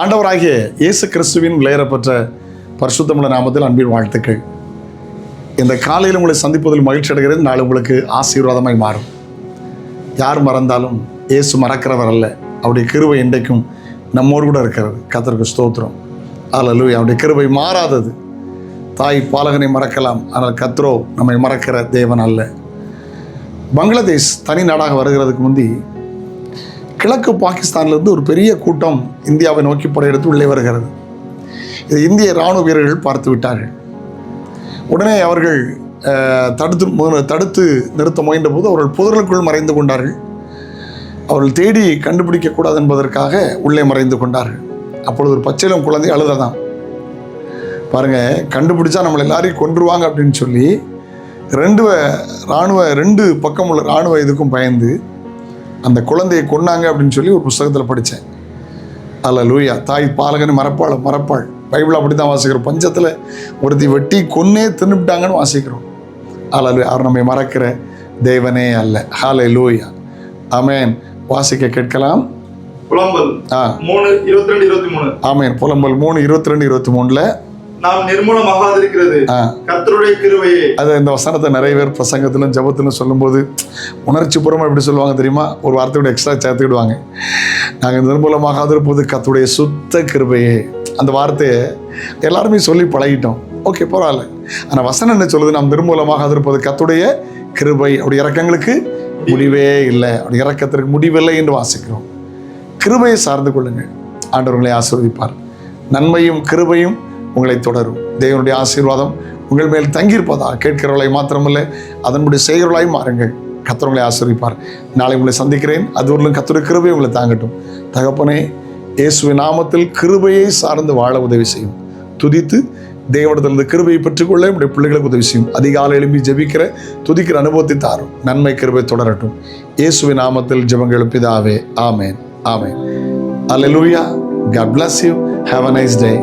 ஆண்டவராகிய இயேசு கிறிஸ்துவின் விலையேறப்பெற்ற பரிசுத்தமுள்ள நாமத்தில் அன்பின் வாழ்த்துக்கள். இந்த காலையில் உங்களை சந்திப்பதில் மகிழ்ச்சி அடைகிறது. நாள் உங்களுக்கு ஆசீர்வாதமாய் மாறும். யார் மறந்தாலும் இயேசு மறக்கிறவர் அல்ல. அவருடைய கிருபை இன்றைக்கும் நம்மோடு கூட இருக்கிறது. கர்த்தருக்கு ஸ்தோத்திரம். அல்லேலூயா. அவருடைய கிருபை மாறாதது. தாய் பாலகனை மறக்கலாம், ஆனால் கர்த்தரோ நம்மை மறக்கிற தேவன் அல்ல. பங்களாதேஷ் தனி நாடாக வருகிறதுக்கு முந்தி கிழக்கு பாகிஸ்தானிலிருந்து ஒரு பெரிய கூட்டம் இந்தியாவை நோக்கி படையெடுத்து உள்ளே வருகிறது. இது இந்திய இராணுவ வீரர்கள் பார்த்து விட்டார்கள். உடனே அவர்கள் தடுத்து நிறுத்த முயன்ற போது அவர்கள் புதர்களுக்குள் மறைந்து கொண்டார்கள். அவர்கள் தேடி கண்டுபிடிக்கக்கூடாது என்பதற்காக உள்ளே மறைந்து கொண்டார்கள். அப்பொழுது ஒரு பச்சிளம் குழந்தை அழுததான். பாருங்கள், கண்டுபிடிச்சா நம்மளை எல்லாரையும் கொன்றுவாங்க அப்படின்னு சொல்லி ரெண்டு பக்கம் உள்ள இராணுவ இதுக்கும் பயந்து அந்த குழந்தையை கொன்னாங்க அப்படின்னு சொல்லி ஒரு புஸ்தகத்தில் படித்தேன். அல்லேலூயா. தாய் பாலகனை மறப்பாள். பைபிள் அப்படி தான் வாசிக்கிறோம். பஞ்சத்தில் ஒருத்தி வெட்டி கொன்னே தின்னுபிட்டாங்கன்னு வாசிக்கிறோம். அல்லேலூயா. அவர் நம்மை மறக்கிற தேவனே அல்ல. ஹல்லேலூயா. ஆமென். வாசிக்க கேட்கலாம். புலம்பல் 3:22-23. ஆமென். புலம்பல் 3:22-23 நாம் நிர்மூலமாகாதிருக்கிறது கர்த்தருடைய கிருபையே. அது இந்த வசனத்தை நிறைய பேர் பிரசங்கத்திலும் ஜபத்திலும் சொல்லும்போது உணர்ச்சி பூர்வமாக எப்படி சொல்லுவாங்க தெரியுமா? ஒரு வார்த்தையோட எக்ஸ்ட்ரா சேர்த்துக்கிடுவாங்க. நாங்கள் நிர்மூலமாகாதிருப்பது கர்த்தருடைய சுத்த கிருபையே. அந்த வார்த்தையை எல்லாருமே சொல்லி பழகிட்டோம். ஓகே, பரவாயில்ல. ஆனால் வசனம் என்ன சொல்லுது? நாம் நிர்மூலமாகாதிருப்பது கர்த்தருடைய கிருபை. அப்படி இறக்கங்களுக்கு முடிவே இல்லை, அப்படி இறக்கத்திற்கு முடிவில்லை என்று வாசிக்கிறோம். கிருபையை சார்ந்து கொள்ளுங்கள். ஆண்டவர் உங்களை ஆசீர்வதிப்பார். நன்மையும் கிருபையும் உங்களை தொடரும். தேவனுடைய ஆசீர்வாதம் உங்கள் மேல் தங்கியிருப்பதா கேட்கிறவர்களை மாத்திரமல்ல, அதன்படி செய்கிறவர்களாய் மாறுங்கள். கர்த்தர் உங்களை ஆசீர்வதிப்பார். நாளை உங்களை சந்திக்கிறேன். அதுவரையிலும் கர்த்தருடைய கிருபை உங்களை தாங்கட்டும். தகப்பனே, இயேசுவின் நாமத்தில் கிருபையை சார்ந்து வாழ உதவி செய்யும். துதித்து தேவனிடத்திலிருந்து கிருபையை பெற்றுக்கொள்ள உடைய பிள்ளைகளுக்கு உதவி செய்யும். அதிகாலை எழும்பி ஜெபிக்கிற துதிக்கிற அனுபவத்தை தாரும். நன்மை கிருபை தொடரட்டும். இயேசுவின் நாமத்தில் ஜெபங்கள் பிதாவே. ஆமென். ஆமென். அல்லேலூயா. God bless you. Have a nice day.